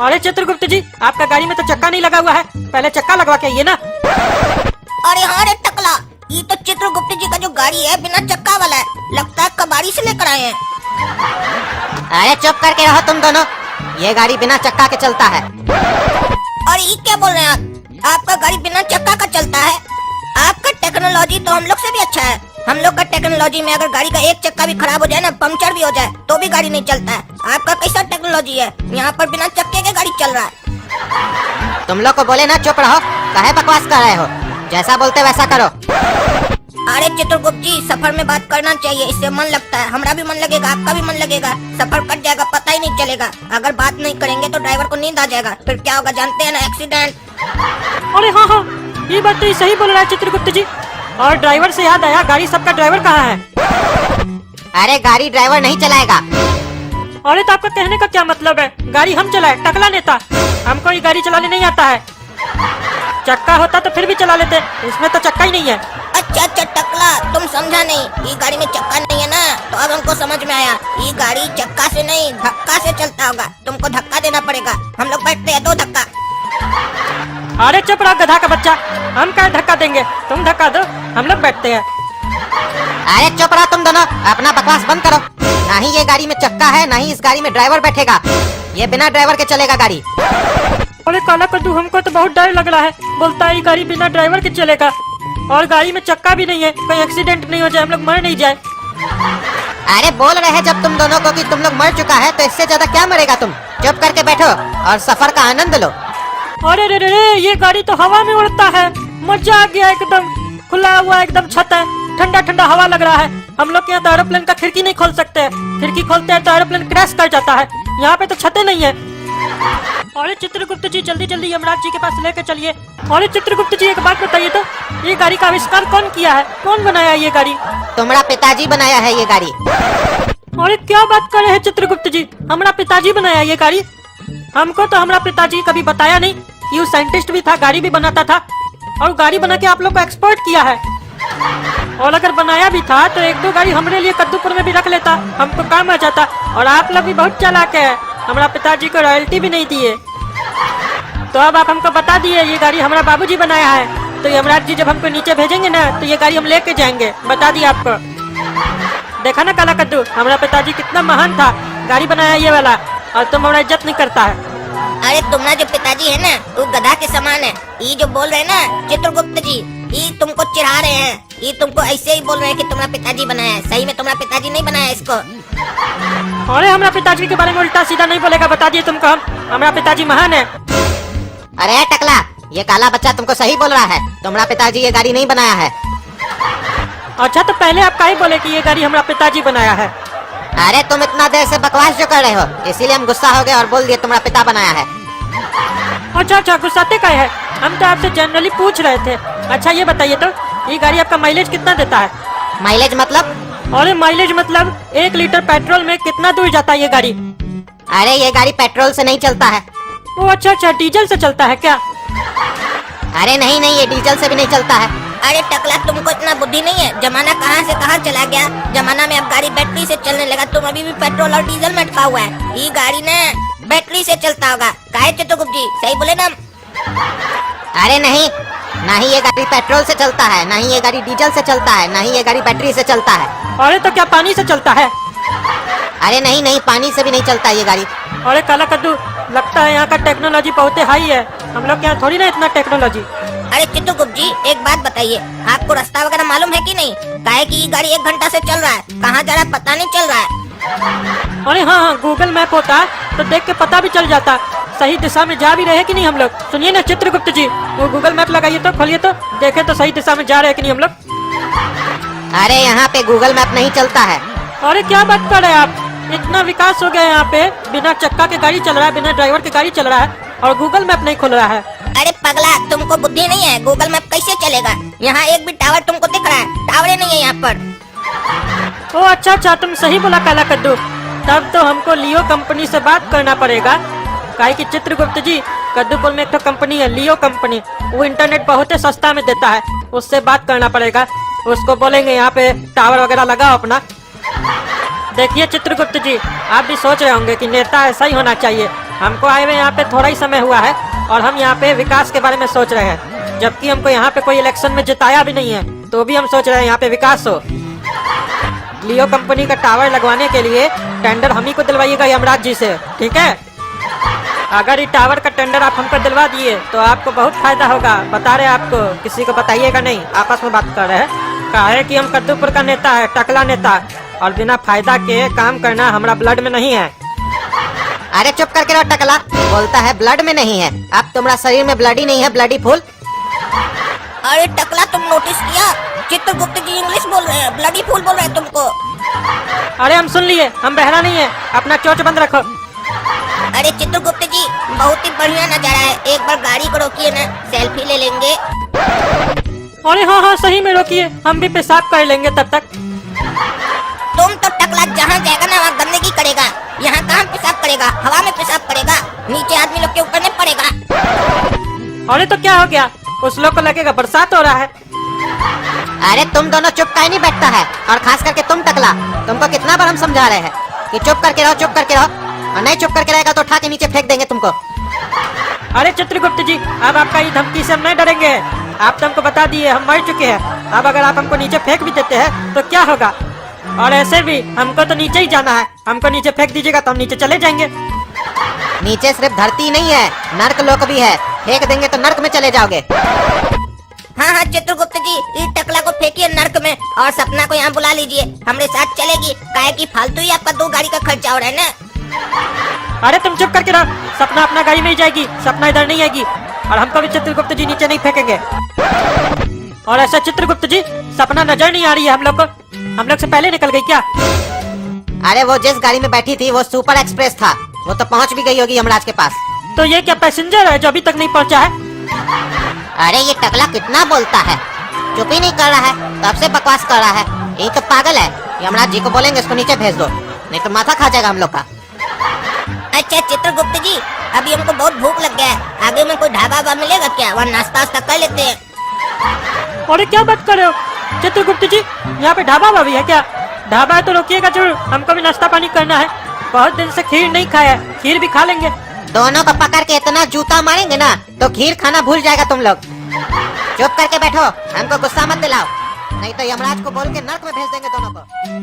अरे चित्रगुप्त जी, आपका गाड़ी में तो चक्का नहीं लगा हुआ है, पहले चक्का लगवा के आइए ना। अरे हाँ रे टकला, ये तो चित्रगुप्त जी का जो गाड़ी है बिना चक्का वाला है, लगता है कबाड़ी से लेकर आए हैं। अरे चुप करके रहो तुम दोनों, ये गाड़ी बिना चक्का के चलता है। और ये क्या बोल रहे हैं आप? आपका गाड़ी बिना चक्का का चलता है? आपका टेक्नोलॉजी तो हम लोग से भी अच्छा है। हम लोग का टेक्नोलॉजी में अगर गाड़ी का एक चक्का भी खराब हो जाए ना, पंक्चर भी हो जाए, तो भी गाड़ी नहीं चलता है। आपका कैसा टेक्नोलॉजी है? यहाँ पर बिना चक्के के गाड़ी चल रहा है। तुम लोग को बोले ना चुप रहो, काहे बकवास कर रहे हो? जैसा बोलते वैसा करो। अरे चित्रगुप्त जी, सफर में बात करना चाहिए, इससे मन लगता है। हमारा भी मन लगेगा, आपका भी मन लगेगा, सफर कट जाएगा, पता ही नहीं चलेगा। अगर बात नहीं करेंगे तो ड्राइवर को नींद आ जाएगा, फिर क्या होगा जानते हैं ना, एक्सीडेंट। अरे हाँ हाँ, ये बात तो सही बोल रहा है चित्रगुप्त जी। और ड्राइवर से याद आया, गाड़ी सबका ड्राइवर कहाँ है? अरे गाड़ी ड्राइवर नहीं चलाएगा। अरे तो आपका कहने का क्या मतलब है? गाड़ी हम चलाए, टकला नेता, हमको ये गाड़ी चलाने नहीं आता है। चक्का होता तो फिर भी चला लेते, इसमें तो चक्का ही नहीं है। अच्छा अच्छा टकला, तुम समझा नहीं, ये गाड़ी में चक्का नहीं है ना, तो अब हमको समझ में आया। ये गाड़ी चक्का से नहीं, धक्का से चलता होगा। तुमको धक्का देना पड़ेगा, हम लोग बैठते हैं 2 धक्का। अरे चुप रहो गधा का बच्चा, हम क्या धक्का देंगे? तुम धक्का दो, हम लोग बैठते हैं। अरे चुप रहो तुम दोनों, अपना बकवास बंद करो। ना ही ये गाड़ी में चक्का है, ना ही इस गाड़ी में ड्राइवर बैठेगा। ये बिना ड्राइवर के चलेगा गाड़ी। अरे काला कद्दू, हमको तो बहुत डर लग रहा है। बोलता है ये गाड़ी बिना ड्राइवर के चलेगा, और गाड़ी में चक्का भी नहीं है, कोई एक्सीडेंट नहीं हो जाए, हम लोग मर नहीं जाए। अरे बोल रहे हैं जब तुम दोनों को कि तुम लोग मर चुका है, तो इससे ज्यादा क्या मरेगा तुम? चुप करके बैठो और सफर का आनंद लो। अरे रे रे, ये गाड़ी तो हवा में उड़ता है, मजा आ गया एकदम। खुला हुआ एकदम छत है, ठंडा ठंडा हवा लग रहा है। हम लोग यहाँ तो एरोप्लेन का खिड़की नहीं खोल सकते, खिड़की खोलते हैं तो एरोप्लेन क्रैश कर जाता है। यहाँ पे तो छतें नहीं है। अरे चित्रगुप्त जी, जल्दी जल्दी यमराज जी के पास लेके चलिए। अरे चित्रगुप्त जी, एक बात बताइए तो, ये गाड़ी का आविष्कार कौन किया है? कौन बनाया ये गाड़ी? तुम्हारा पिताजी बनाया है ये गाड़ी। अरे क्या बात कर रहे हैं चित्रगुप्त जी, हमारा पिताजी बनाया ये गाड़ी? हमको तो हमारा पिताजी कभी बताया नहीं कि वो साइंटिस्ट भी था, गाड़ी भी बनाता था, और गाड़ी बना के आप लोग को एक्सपोर्ट किया है। और अगर बनाया भी था तो 1-2 गाड़ी हमारे लिए कद्दूपुर में भी रख लेता, हमको काम आ जाता। और आप लोग भी बहुत चालाक है, हमारा पिताजी को रॉयल्टी भी नहीं दिए। तो अब आप हमको बता दिए ये गाड़ी हमारा बाबूजी बनाया है, तो यमराज जी जब हमको नीचे भेजेंगे ना, तो ये गाड़ी हम लेके जाएंगे। बता दिया आपको। देखा ना काला कद्दू, हमारा पिताजी कितना महान था, गाड़ी बनाया ये वाला, और तुम हमारा इज्जत नहीं करता है। अरे तुम्हारा जो पिताजी है ना, वो गधा के समान है। ये जो बोल रहे हैं ना चित्रगुप्त जी, ये तुमको चिढ़ा रहे हैं। ये तुमको ऐसे ही बोल रहे हैं कि तुम्हारा पिताजी बनाया है, सही में तुम्हारा पिताजी नहीं बनाया इसको। अरे हमारा पिताजी के बारे में उल्टा सीधा नहीं बोलेगा, बता दिए तुमको हम, हमारा पिताजी महान है। अरे टकला, ये काला बच्चा तुमको सही बोल रहा है, तुम्हारा पिताजी ये गाड़ी नहीं बनाया है। अच्छा तो पहले आप काहे बोले कि ये गाड़ी हमारा पिताजी बनाया है? अरे तुम इतना देर से बकवास जो कर रहे हो, इसीलिए हम गुस्सा हो गए और बोल दिए तुम्हारा पिता बनाया है। अच्छा, गुस्साते काहे है? हम तो आपसे जनरली पूछ रहे थे। अच्छा ये बताइए तो, ये गाड़ी आपका माइलेज कितना देता है? माइलेज मतलब? अरे माइलेज मतलब 1 लीटर पेट्रोल में कितना दूर जाता है ये गाड़ी? अरे ये गाड़ी पेट्रोल से नहीं चलता है। ओ अच्छा, डीजल से चलता है क्या? अरे नहीं, ये डीजल से भी नहीं चलता है। अरे टकला, तुमको इतना बुद्धि नहीं है? जमाना कहाँ से कहाँ चला गया। जमाना में अब गाड़ी बैटरी से चलने लगा, तुम अभी भी पेट्रोल और डीजल में अटका हुआ है। ये गाड़ी ना बैटरी से चलता होगा। काहे चित्रगुप्त जी, सही बोले ना? अरे नहीं, ना ही ये गाड़ी पेट्रोल से चलता है, ना ही ये गाड़ी डीजल से चलता है, ना ही ये गाड़ी बैटरी से चलता है। अरे तो क्या पानी से चलता है? अरे नहीं, पानी से भी नहीं चलता ये गाड़ी। अरे काला कद्दू, लगता है यहाँ का टेक्नोलॉजी बहुत हाई है, हम लोग यहाँ थोड़ी ना इतना टेक्नोलॉजी। अरे चित्रगुप्त जी, एक बात बताइए, आपको रास्ता वगैरह मालूम है कि नहीं? काहे कि ये गाड़ी 1 घंटा से चल रहा है, कहाँ जा रहा है पता नहीं चल रहा है। अरे हाँ, गूगल मैप होता तो देख के पता भी चल जाता, सही दिशा में जा भी रहे कि नहीं हम लोग। सुनिए ना चित्रगुप्त जी, वो गूगल मैप लगाइए तो, खोलिए तो, देखे तो सही दिशा में जा रहे कि नहीं हम लोग। अरे यहाँ पे गूगल मैप नहीं चलता है। अरे क्या बात कर रहे हैं आप? इतना विकास हो गया यहाँ पे, बिना चक्का के गाड़ी चल रहा है, बिना ड्राइवर के गाड़ी चल रहा है, और गूगल मैप नहीं खोल रहा है। अरे पगला, तुमको बुद्धि नहीं है? गूगल मैप कैसे चलेगा? यहाँ एक भी टावर तुमको दिख रहा है? टावरे नहीं है यहाँ पर। ओ अच्छा, तुम सही बोला काला कद्दू, तब तो हमको लियो कंपनी से बात करना पड़ेगा। काहे कि चित्रगुप्त जी, कद्दूपुर में एक तो कंपनी है लियो कंपनी, वो इंटरनेट बहुत ही सस्ता में देता है, उससे बात करना पड़ेगा। उसको बोलेंगे यहाँ पे टावर वगैरह लगाओ अपना। देखिए चित्रगुप्त जी, आप भी सोच रहे होंगे कि नेता ऐसा ही होना चाहिए, हमको आए हुए यहाँ पे थोड़ा ही समय हुआ है और हम यहाँ पे विकास के बारे में सोच रहे हैं, जबकि हमको यहाँ पे कोई इलेक्शन में जिताया भी नहीं है, तो भी हम सोच रहे हैं यहाँ पे विकास हो। लियो कंपनी का टावर लगवाने के लिए टेंडर हम ही को दिलवाइएगा यमराज जी से, ठीक है? अगर ये टावर का टेंडर आप हमको दिलवा दिए तो आपको बहुत फायदा होगा। बता रहे आपको, किसी को बताइएगा नहीं, आपस में बात कर रहे हैं। कहा है कि हम कद्दूपुर का नेता है, टकला नेता, और बिना फायदा के काम करना हमारा ब्लड में नहीं है। अरे चुप करके रहो टकला, बोलता है ब्लड में नहीं है। अब तुम्हारा शरीर में ब्लड ही नहीं है, ब्लडी फूल। अरे टकला, तुम नोटिस किया चित्रगुप्त जी इंग्लिश बोल रहे हैं, ब्लडी फूल बोल रहे हैं तुमको। अरे हम सुन लिए, हम बहरा नहीं है, अपना चोच बंद रखो। अरे चित्रगुप्त जी, बहुत ही बढ़िया नजारा है, एक बार गाड़ी को रोकिए ना, सेल्फी ले लेंगे। अरे हाँ हाँ सही में रोकिए, हम भी पेशाब कर लेंगे तब तक। तुम तो टकला जहाँ जाएगा ना वहाँ गंदगी करेगा, यहाँ कहाँ पेशाब करेगा, हवा में पेशाब करेगा, नीचे आदमी लोग के ऊपर नहीं पड़ेगा। अरे तो क्या हो गया, उस लोग को लगेगा बरसात हो रहा है। अरे तुम दोनों चुप काहे नहीं बैठता है, और खास करके तुम टकला, तुमको कितना बार हम समझा रहे हैं कि चुप करके रहो, चुप करके रहो, और नहीं चुप करके रहेगा तो उठा के नीचे फेंक देंगे तुमको। अरे चित्रगुप्त जी, अब आपका ये धमकी से हम नहीं डरेंगे। आप तो हमको बता दिए हम मर चुके हैं, अब अगर आप हमको नीचे फेंक भी देते हैं तो क्या होगा? और ऐसे भी हमको तो नीचे ही जाना है, हमको नीचे फेंक दीजिएगा तो हम नीचे चले जाएंगे। नीचे सिर्फ धरती नहीं है, नर्क लोक भी है, फेंक देंगे तो नर्क में चले जाओगे। हाँ हाँ चित्रगुप्त जी, इस टकला को फेंकिए नर्क में और सपना को यहाँ बुला लीजिए, हमारे साथ चलेगी, काहे कि फालतू ही आपका 2 गाड़ी का खर्चा हो रहा है ना। अरे तुम चुप करके रहो, सपना अपना गाड़ी में ही जाएगी, सपना इधर नहीं आएगी, और हमको भी चित्रगुप्त जी नीचे नहीं फेंकेंगे। और ऐसा चित्रगुप्त जी, सपना नजर नहीं आ रही है हम लोग को, हम लोग से पहले निकल गई क्या? अरे वो जिस गाड़ी में बैठी थी वो सुपर एक्सप्रेस था, वो तो पहुंच भी गई होगी यमराज के पास। तो ये क्या पैसेंजर है जो अभी तक नहीं पहुंचा है? अरे ये टकला कितना बोलता है, चुप ही नहीं कर रहा है, तब से बकवास कर रहा है, ये तो पागल है। यमराज जी को बोलेंगे इसको नीचे भेज दो, नहीं तो माथा खा जाएगा हम लोग का। अच्छा चित्रगुप्त जी, अभी हमको बहुत भूख लग गया है, आगे में कोई ढाबा वाबा मिलेगा क्या, वहाँ नाश्ता वास्ता कर लेते हैं। अरे क्या बात कर रहे हो चित्रगुप्त जी, यहाँ पे ढाबा भी है क्या? ढाबा है तो रोकिएगा जरूर, हमको भी नाश्ता पानी करना है, बहुत दिन से खीर नहीं खाया है, खीर भी खा लेंगे। दोनों को पकड़ के इतना जूता मारेंगे ना तो खीर खाना भूल जाएगा तुम लोग। चुप करके बैठो, हमको गुस्सा मत दिलाओ, नहीं तो यमराज को बोल के नर्क में भेज देंगे दोनों को।